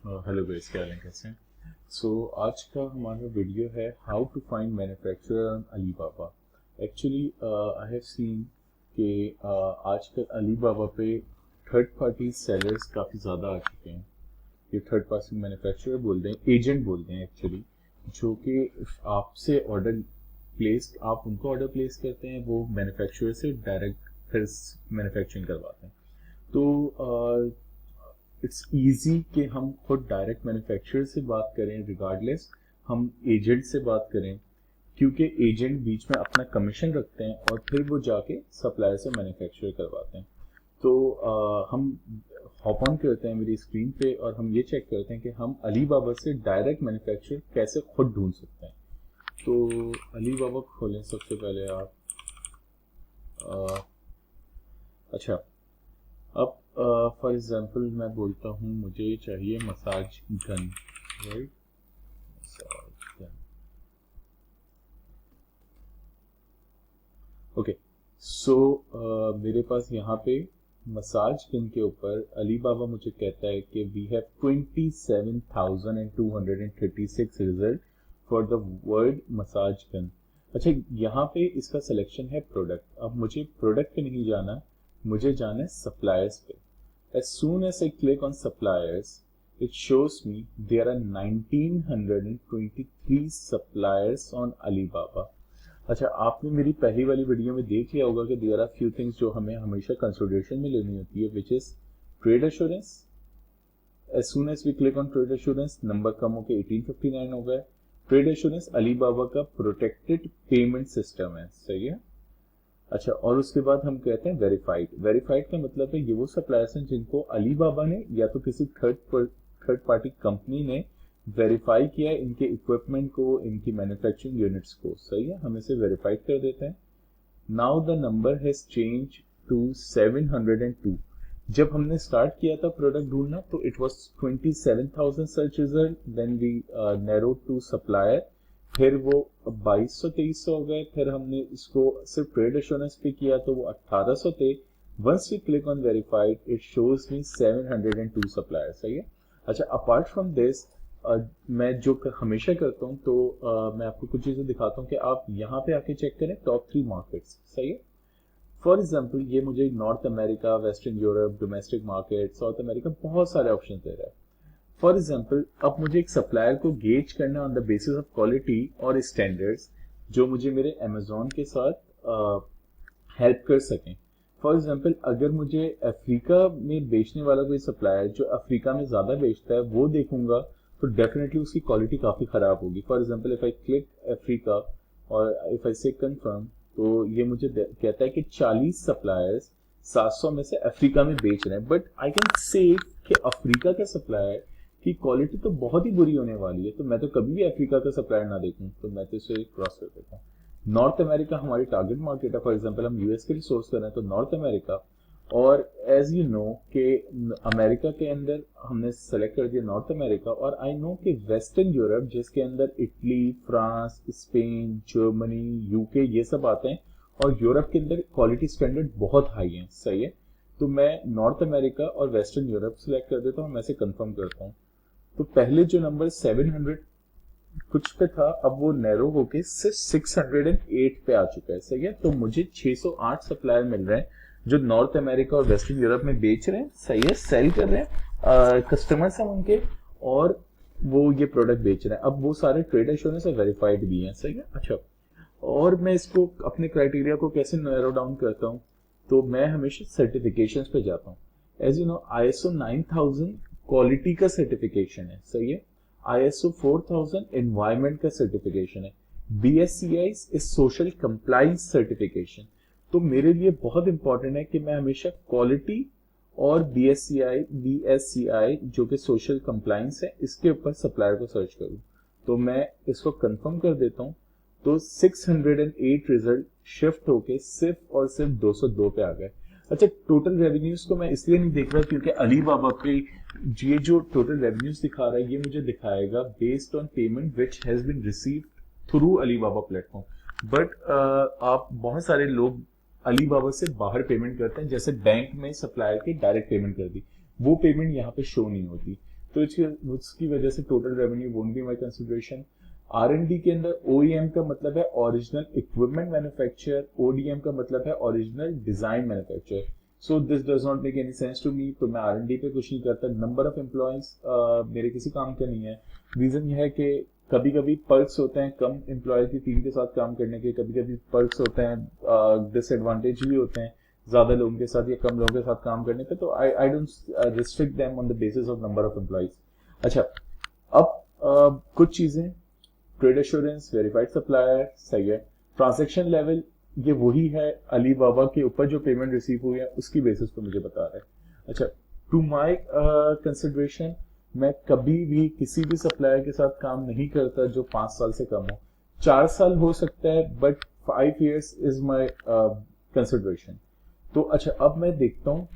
Hello guys, क्या हाल है, कैसे हैं? आज का हमारा वीडियो है how to find manufacturer on Alibaba. Actually I have seen कि आजकल अलीबाबा पे थर्ड पार्टी सेलर्स काफ़ी ज़्यादा आ चुके हैं। ये थर्ड पार्टी मैन्युफैक्चरर बोलते हैं, एजेंट बोलते हैं एक्चुअली, जो कि आपसे ऑर्डर प्लेस, आप उनको ऑर्डर प्लेस करते हैं, वो मैन्युफैक्चरर से डायरेक्ट फिर मैन्युफैक्चरिंग करवाते हैं। तो इट्स इजी कि हम खुद डायरेक्ट मैन्युफैक्चरर से बात करें, रिगार्डलेस हम एजेंट से बात करें, क्योंकि एजेंट बीच में अपना कमीशन रखते हैं और फिर वो जाके सप्लायर से मैन्युफैक्चर करवाते हैं। हम हॉप ऑन करते हैं मेरी स्क्रीन पे और हम ये चेक करते हैं कि हम अली बाबा से डायरेक्ट मैन्युफैक्चर कैसे खुद ढूंढ सकते हैं। तो अली बाबा खोलें सबसे पहले आप। अ, अच्छा, अब फॉर एग्जांपल मैं बोलता हूँ मुझे चाहिए massage gun, right? Massage gun, okay. मेरे पास यहाँ पे मसाज गन के ऊपर अली बाबा मुझे कहता है कि we have 27,236 result for the word massage gun. अच्छा, यहाँ पे इसका सिलेक्शन है प्रोडक्ट। अब मुझे प्रोडक्ट पे नहीं जाना, मुझे जाना है सप्लायर्स पे। As soon as I click on suppliers, it shows me there are 1923 suppliers on Alibaba. अच्छा, आपने मेरी पहली वाली वीडियो में देख लिया होगा कि देयर आर फ्यू थिंग्स जो हमें हमेशा कंसिडरेशन में लेनी होती है, which is trade assurance. As soon as we click on trade assurance, number कम होकर 1859 हो गया। ट्रेड एश्योरेंस अलीबाबा का प्रोटेक्टेड पेमेंट सिस्टम है, सही है। अच्छा, और उसके बाद हम कहते हैं वेरीफाइड। वेरीफाइड का मतलब है ये वो सप्लायर्स हैं जिनको अलीबाबा ने या तो किसी थर्ड पार्टी कंपनी ने वेरीफाई किया है, इनके इक्विपमेंट को, इनकी मैन्युफैक्चरिंग यूनिट्स को, सही है। हम इसे वेरीफाइड कर देते हैं। Now the number has change to 702। जब हमने स्टार्ट किया था प्रोडक्ट ढूंढना तो it was 27,000 search result, then we narrow to supplier, फिर वो 2200-2300 हो गए, फिर हमने इसको सिर्फ ट्रेड एश्योरेंस पे किया तो वो 1800 थे। Once we click on verified it shows me 702 supplier, सही है। अच्छा, अपार्ट फ्रॉम दिस मैं जो हमेशा करता हूँ तो मैं आपको कुछ चीजें दिखाता हूँ कि आप यहाँ पे आके चेक करें टॉप 3 मार्केट्स, सही है। फॉर एग्जाम्पल ये मुझे north America, western Europe, domestic market, south America, बहुत सारे ऑप्शन दे रहा है। फॉर एग्जाम्पल अब मुझे एक सप्लायर को गेज करना on the basis of quality और स्टैंडर्ड्स, जो मुझे मेरे अमेजोन के साथ हेल्प कर सकें। फॉर एग्जाम्पल अगर मुझे अफ्रीका में बेचने वाला कोई सप्लायर जो अफ्रीका में ज़्यादा बेचता है वो देखूंगा, तो डेफिनेटली उसकी क्वालिटी काफ़ी ख़राब होगी। For example if I click Africa और इफ़ आई से कंफर्म, तो ये मुझे कहता है कि 40 सप्लायर्स 700 में से अफ्रीका में बेच रहे हैं, बट आई कैन से कि अफ्रीका का सप्लायर की क्वालिटी तो बहुत ही बुरी होने वाली है, तो मैं तो कभी भी अफ्रीका का सप्लायर ना देखूं, तो मैं तो इसे क्रॉस कर देता हूँ। नॉर्थ अमेरिका हमारी टारगेट मार्केट है। फॉर एग्जांपल हम यूएस के लिए सोर्स कर रहे हैं तो नॉर्थ अमेरिका, और एज यू नो कि अमेरिका के अंदर हमने सेलेक्ट कर दिया नॉर्थ अमेरिका, और आई नो कि वेस्टर्न यूरोप जिसके अंदर Italy, France, Spain, Germany, UK ये सब आते हैं, और यूरोप के अंदर क्वालिटी स्टैंडर्ड बहुत हाई है, सही है। तो मैं नॉर्थ अमेरिका और वेस्टर्न यूरोप सेलेक्ट कर देता हूँ, मैं इसे कंफर्म करता हूँ। तो पहले जो नंबर 700 कुछ पे था, अब वो नैरो होके सिर्फ 608 पे आ चुका है, सही है। तो मुझे 608 सप्लायर मिल रहे हैं जो नॉर्थ अमेरिका और वेस्टर्न यूरोप में बेच रहे हैं, सही है, सेल कर रहे हैं, कस्टमर्स हैं उनके, और वो ये प्रोडक्ट बेच रहे हैं। अब वो सारे ट्रेड एश्योरेंस और वेरीफाइड भी हैं, सही है। अच्छा, और मैं इसको अपने क्राइटेरिया को कैसे नैरो डाउन करता हूँ, तो मैं हमेशा सर्टिफिकेशंस पे जाता हूँ। As you know ISO 9000 quality का सर्टिफिकेशन है, सही है। ISO 4000 एनवायरमेंट का सर्टिफिकेशन है। BSCI is social compliance certification. तो मेरे लिए बहुत इंपॉर्टेंट है कि मैं हमेशा क्वालिटी और BSCI जो कि सोशल कंप्लाइंस है, इसके ऊपर सप्लायर को सर्च करूं। तो मैं इसको कंफर्म कर देता हूं, तो 608 रिजल्ट शिफ्ट होके सिर्फ और सिर्फ 202 पे आ गए। अच्छा, टोटल रेवेन्यूज को मैं इसलिए नहीं देख रहा क्योंकि अली बाबा पे ये जो टोटल रेवेन्यूज दिखा रहा है ये मुझे दिखाएगा based on payment which has been received through Alibaba platform. But आप बहुत सारे लोग अली बाबा से बाहर पेमेंट करते हैं, जैसे बैंक में सप्लायर की डायरेक्ट पेमेंट कर दी, वो पेमेंट यहाँ पे शो नहीं होती। तो उसकी वजह से total revenue won't be my consideration. R&D के अंदर OEM का मतलब है ओरिजिनल इक्विपमेंट मैन्युफैक्चर, ODM का मतलब है original design manufacture. So this does not make any sense to me, तो मैं R&D पे कुछ नहीं करता। नंबर ऑफ एम्प्लॉयज मेरे किसी काम का नहीं है। रीजन यह है कि कभी कभी पर्क्स होते हैं कम एम्प्लॉय की टीम के साथ काम करने के, कभी कभी पर्क्स होते हैं डिसएडवांटेज भी होते हैं ज्यादा लोगों के साथ या कम लोगों के साथ काम करने पे, तो I don't restrict them on the basis of number of employees. अच्छा, अब कुछ चीजें, ट्रेड एश्योरेंस, वेरीफाइड सप्लायर, सही है। ट्रांजैक्शन लेवल, ये वही है अली बाबा के ऊपर जो पेमेंट रिसीव हुई है उसकी बेसिस पे मुझे बता रहा है। अच्छा, टू माय कंसिडरेशन, मैं कभी भी किसी भी सप्लायर के साथ काम नहीं करता जो 5 साल से कम हो। 4 साल हो सकता है but 5 years is my consideration. तो अच्छा, अब मैं देखता हूँ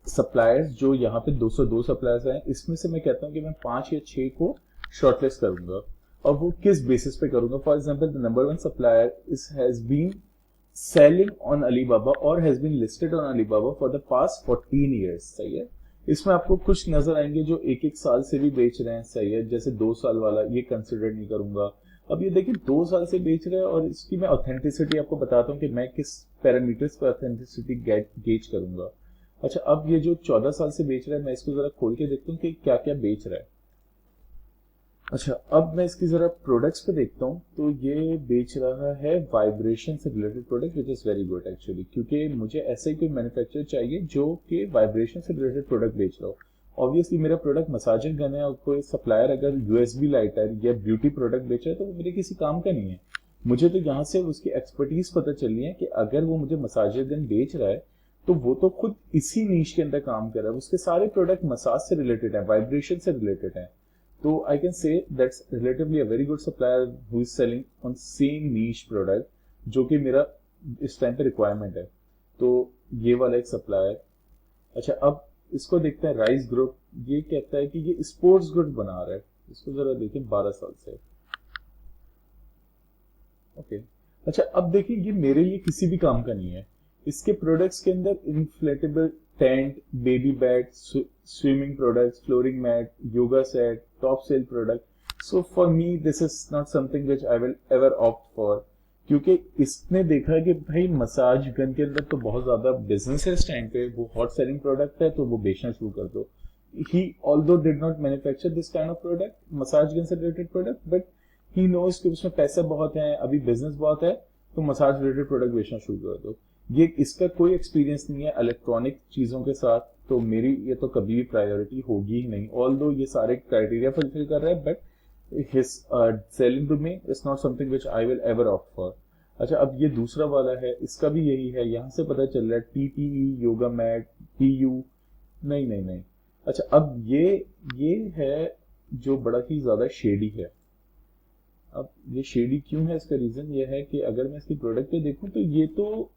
सप्लायर्स जो यहाँ पे 202 सप्लायर्स हैं, इसमें से मैं कहता हूँ कि मैं 5 या 6 को शॉर्टलिस्ट करूंगा। और वो किस बेसिस पे करूंगा? For example, the number 1 supplier has been selling on Alibaba or has been listed on Alibaba for the past 14 years, सही है। इसमें आपको कुछ नजर आएंगे जो एक एक साल से भी बेच रहे हैं, सही है। जैसे 2 साल वाला, ये कंसिडर नहीं करूंगा। अब ये देखिए 2 साल से बेच रहे हैं और इसकी मैं ऑथेंटिसिटी आपको बताता हूँ कि मैं किस पैरामीटर्स पर ऑथेंटिसिटी गेज करूंगा। अच्छा, अब ये जो 14 साल से बेच रहा है, मैं इसको जरा खोल के देखता हूँ कि क्या क्या बेच रहा है। अच्छा, अब मैं इसकी जरा प्रोडक्ट्स पे देखता हूँ, तो ये बेच रहा है वाइब्रेशन से related product, which is very good actually, क्योंकि मुझे ऐसा ही कोई मैन्युफैक्चरर चाहिए जो कि वाइब्रेशन से रिलेटेड प्रोडक्ट बेच रहा हो। ऑब्वियसली मेरा प्रोडक्ट मसाजिंग गन है और कोई सप्लायर अगर USB लाइटर या ब्यूटी प्रोडक्ट बेच रहा है तो वो मेरे किसी काम का नहीं है। मुझे तो यहाँ से उसकी एक्सपर्टीज पता चलनी है कि अगर वो मुझे मसाजिंग गन बेच रहा है तो वो तो खुद इसी नीश के अंदर काम कर रहा है, उसके सारे प्रोडक्ट मसाज से रिलेटेड है, वाइब्रेशन से रिलेटेड है। तो I can say that's relatively a very good supplier who is selling on same niche product जो कि मेरा इस टाइम पे रिक्वायरमेंट है। तो ये वाला एक सप्लायर। अच्छा, अब इसको देखते हैं राइस ग्रुप। ये कहता है कि ये स्पोर्ट्स गुड बना रहा है, इसको जरा देखें 12 साल से। ओके, अच्छा, अब देखिए ये मेरे लिए किसी भी काम का नहीं है। इसके प्रोडक्ट्स के अंदर inflatable tent, baby bath, swimming products, flooring mat, yoga set, top sale product. So for me this is not something which I will ever opt for, क्योंकि इसने देखा कि भाई मसाज गन के अंदर तो बहुत ज्यादा बिजनेस है इस टाइम पे, वो हॉट सेलिंग प्रोडक्ट है तो वो बेचना शुरू कर दो। He although did not manufacture this kind of product, massage gun से related product, but he knows कि उसमें पैसे बहुत हैं, अभी बिजनेस बहुत है, तो मसाज रिलेटेड प्रोडक्ट बेचना शुरू कर दो। ये इसका कोई एक्सपीरियंस नहीं है इलेक्ट्रॉनिक चीजों के साथ, तो मेरी ये तो कभी भी प्रायोरिटी होगी ही नहीं। ऑल्दो ये सारे क्राइटेरिया फुलफिल कर रहा है, but his selling to me is not something which I will ever opt for. अच्छा, अब ये दूसरा वाला है, इसका भी यही है। यहाँ से पता चल रहा है TPE, योगा मैट, PU, नहीं नहीं नहीं। अच्छा, अब ये है जो बड़ा ही ज्यादा शेडी है। अब ये शेडी क्यों है, इसका रीजन ये है कि अगर मैं इसकी प्रोडक्ट पे देखूं तो ये तो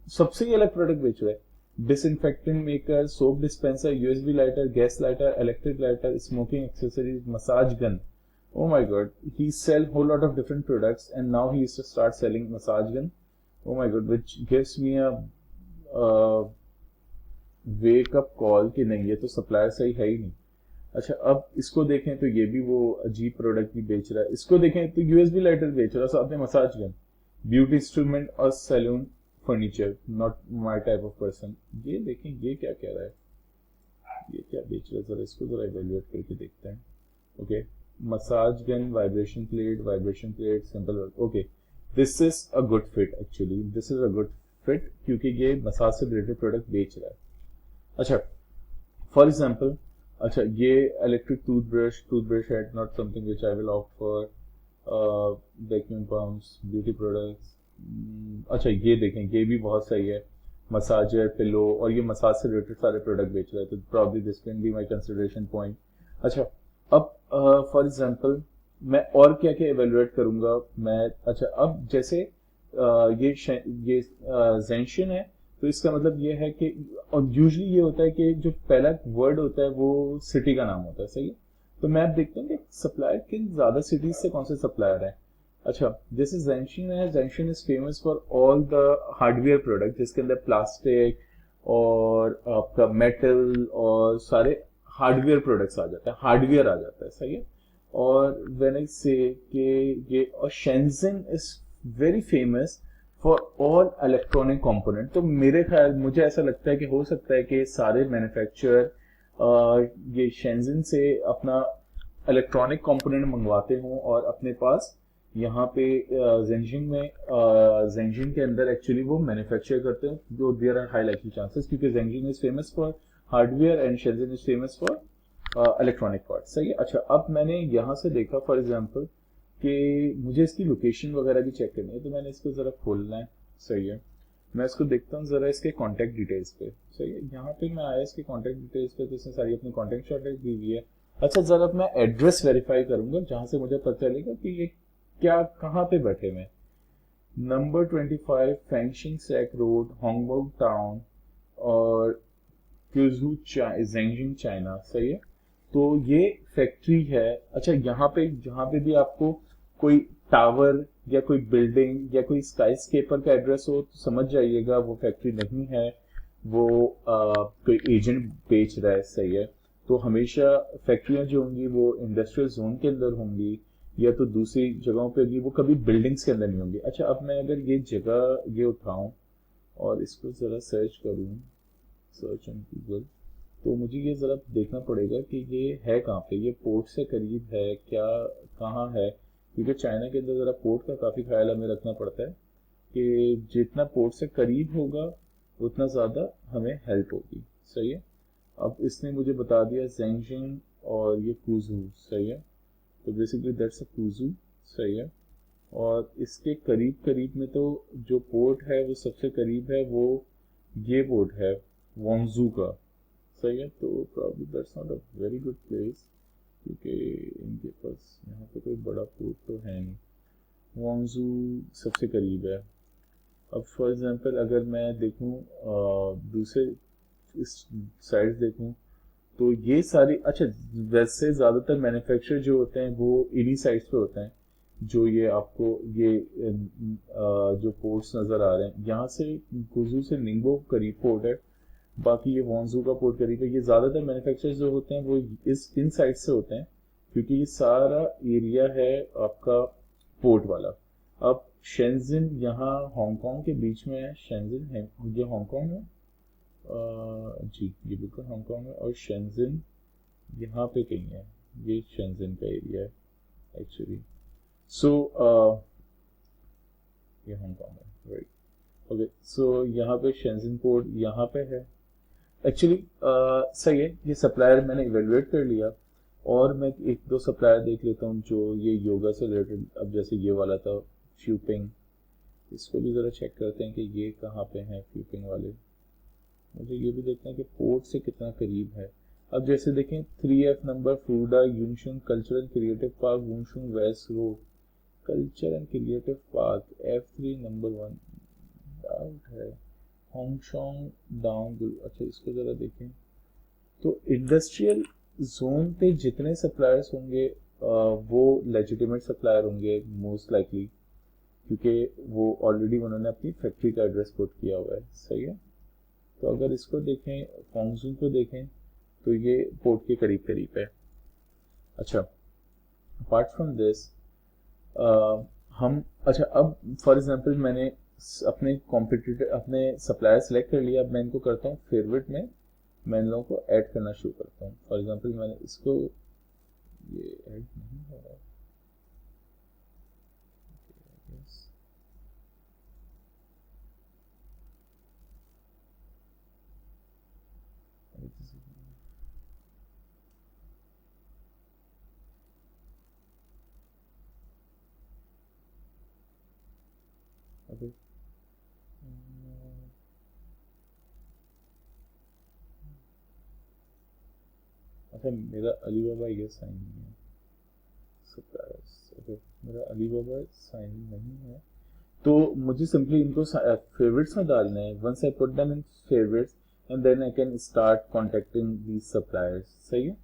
सबसे ही अलग प्रोडक्ट बेच रहा है। Disinfectant maker, soap dispenser, USB lighter, gas lighter, electric lighter, smoking accessories, massage gun. Oh my god, he sell whole lot of different products and now he used to start selling massage gun. Oh my god, which gives me a wake up call कि नहीं, ये तो supplier सही है ही नहीं। अच्छा, अब इसको देखें तो ये भी वो अजीब प्रोडक्ट ही बेच रहा है। इसको देखें तो USB लाइटर बेच रहा है, साथ में मसाज गन, ब्यूटी इंस्ट्रूमेंट और salon furniture, not my type of person. ये देखें ये क्या कह रहा है, ये क्या बेच रहा है, जरा इसको जरा इवेल्युएट करके देखते हैं। Okay, massage gun, vibration plate, simple work. Okay, this is a good fit, actually this is a good fit, क्योंकि ये मसाज से रिलेटेड प्रोडक्ट बेच रहा है। अच्छा, फॉर एग्जाम्पल, अच्छा ये इलेक्ट्रिक टूथब्रश है, not something which I will opt for. Vacuum pumps, beauty products. अच्छा, ये देखें ये भी बहुत सही है, मसाजर, पिलो, और ये मसाज से रिलेटेड सारे प्रोडक्ट बेच रहा है, तो probably this can be my consideration point. अच्छा, अब फॉर एग्जांपल मैं और क्या क्या इवेलुएट करूंगा मैं। अच्छा, अब जैसे ये जेंशन है, तो इसका मतलब ये है कि, और यूजुअली ये होता है कि जो पहला वर्ड होता है वो सिटी का नाम होता है, सही है। तो मैं अब देखता हूँ कि सप्लायर किन ज्यादा सिटीज से कौन से सप्लायर हैं। अच्छा, जैसे जेंशन है, Zhejiang is famous for all the hardware product जिसके अंदर प्लास्टिक और आपका मेटल और सारे हार्डवेयर प्रोडक्ट्स आ जाता है, हार्डवेयर आ जाता है, सही है। और व्हेन आई से कि ये और Shenzhen is very famous for all electronic component. तो मेरे ख्याल मुझे ऐसा लगता है कि हो सकता है कि सारे मैन्युफैक्चरर ये शेंजन से अपना इलेक्ट्रॉनिक कंपोनेंट मंगवाते हों और अपने पास यहाँ पे जेंजिंग में जेंजिंग के अंदर एक्चुअली वो मैन्युफैक्चर करते हैं। जो there are high likely chances, क्योंकि Zhejiang is famous for hardware and Shenzhen is famous for electronic parts, सही है। अच्छा, अब मैंने यहाँ से देखा फॉर एग्जांपल कि मुझे इसकी लोकेशन वगैरह भी चेक करनी है, तो मैंने इसको ज़रा खोलना है, सही है। मैं इसको देखता हूँ ज़रा इसके कॉन्टैक्ट डिटेल्स पे, सही है। यहाँ पे मैं आया इसके कॉन्टैक्ट डिटेल्स पे, तो इसने सारी अपनी कॉन्टैक्ट शॉर्टेज दी हुई है। अच्छा, ज़रा मैं एड्रेस वेरीफाई करूंगा जहाँ से मुझे पता चलेगा कि ये क्या कहाँ पे बैठे में। नंबर 25 फेंगशिंग सेक रोड, हांगबोग टाउन और क्यूजू जेंजिंग चाइना, सही है। तो ये फैक्ट्री है। अच्छा, यहाँ पे जहाँ पे भी आपको कोई टावर या कोई बिल्डिंग या कोई स्काई स्केपर का एड्रेस हो तो समझ जाइएगा वो फैक्ट्री नहीं है, वो कोई एजेंट बेच रहा है, सही है। तो हमेशा फैक्ट्रियां जो होंगी वो इंडस्ट्रियल जोन के अंदर होंगी या तो दूसरी जगहों पे होगी, वो कभी बिल्डिंग्स के अंदर नहीं होंगी। अच्छा, अब मैं अगर ये जगह ये उठाऊं और इसको जरा सर्च करूं, सर्च ऑन गूगल, तो मुझे ये ज़रा देखना पड़ेगा कि ये है कहाँ पे, ये पोर्ट से करीब है क्या, कहाँ है। क्योंकि चाइना के अंदर ज़रा पोर्ट का काफ़ी ख्याल हमें रखना पड़ता है कि जितना पोर्ट से करीब होगा उतना ज़्यादा हमें हेल्प होगी, सही है। अब इसने मुझे बता दिया जेंजिंग और ये कुजू, सही है। तो बेसिकली दैट्स अ कुजू, सही है। और इसके करीब करीब में तो जो पोर्ट है वो सबसे करीब है, वो ये पोर्ट है वोंगजू का, सही है। तो probably that's not a very good place, क्योंकि इनके पास यहाँ पे कोई बड़ा पोर्ट तो है नहीं। वोंगजू सबसे करीब है। अब फॉर एग्जांपल अगर मैं देखूँ दूसरे इस साइड देखूँ तो ये सारी, अच्छा वैसे ज़्यादातर मैन्युफैक्चर जो होते हैं वो इन्हीं साइड्स पे होते हैं, जो ये आपको ये जो पोर्ट्स नज़र आ रहे हैं, यहाँ से गुजू से निंगबो करीब पोर्ट है, बाकी ये वॉन्जू का पोर्ट करीब है। ये ज़्यादातर मैन्युफैक्चरर्स जो होते हैं वो इन साइड से होते हैं, क्योंकि ये सारा एरिया है आपका पोर्ट वाला। अब शेंजिन यहाँ हांगकांग के बीच में है, शेंजिन है ये हांगकांग में, जी ये बिल्कुल हांगकांग है। और शेंजिन यहाँ पे कहीं है, ये शेंजिन का एरिया है एक्चुअली। सो ये हांगकांग है, राइट। ओके, सो यहाँ पे शेंजिन पोर्ट यहाँ पे है एक्चुअली। सही है, ये सप्लायर मैंने इवेलुएट कर लिया और मैं एक दो सप्लायर देख लेता हूँ जो ये योगा से रिलेटेड, अब जैसे ये वाला था फ्यूपिंग, इसको भी ज़रा चेक करते हैं कि ये कहाँ पे हैं फ्यूपिंग वाले। मुझे ये भी देखना है कि पोर्ट से कितना करीब है। अब जैसे देखें 3F नंबर फूडा यूनशुंग कल्चरल एंड क्रिएटिव पार्क वुनशुंग west road, culture and creative park F3 number 1 doubt है। होंगशोंग डाउन, अच्छा इसको ज़रा देखें। तो इंडस्ट्रियल जोन पे जितने सप्लायर्स होंगे वो लेजिटिमेट सप्लायर होंगे मोस्ट लाइकली, क्योंकि वो ऑलरेडी उन्होंने अपनी फैक्ट्री का एड्रेस पुट किया हुआ है, सही है। तो अगर इसको देखें, फोंगजू को देखें, तो ये पोर्ट के करीब करीब है। अच्छा, अपार्ट फ्रॉम दिस हम, अच्छा अब फॉर एग्जांपल मैंने अपने कॉम्पिटिटर अपने सप्लायर सेलेक्ट कर लिया। अब मैं इनको करता हूँ फेवरेट में, मैं इन लोगों को ऐड करना शुरू करता हूँ। फॉर एग्जांपल मैंने इसको, ये ऐड नहीं हो रहा, ओके। अच्छा, मेरा अलीबाबा ये साइन नहीं है सप्लायर्स, ओके, मेरा अलीबाबा साइन नहीं है। तो मुझे सिंपली इनको फेवरेट्स में डालना है। Once I put them in favourites and then I can start contacting these suppliers, सही है।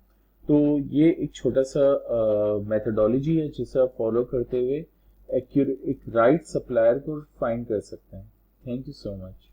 तो ये एक छोटा सा मेथडोलॉजी है जिसे आप फॉलो करते हुए एक राइट सप्लायर को फाइंड कर सकते हैं। Thank you so much.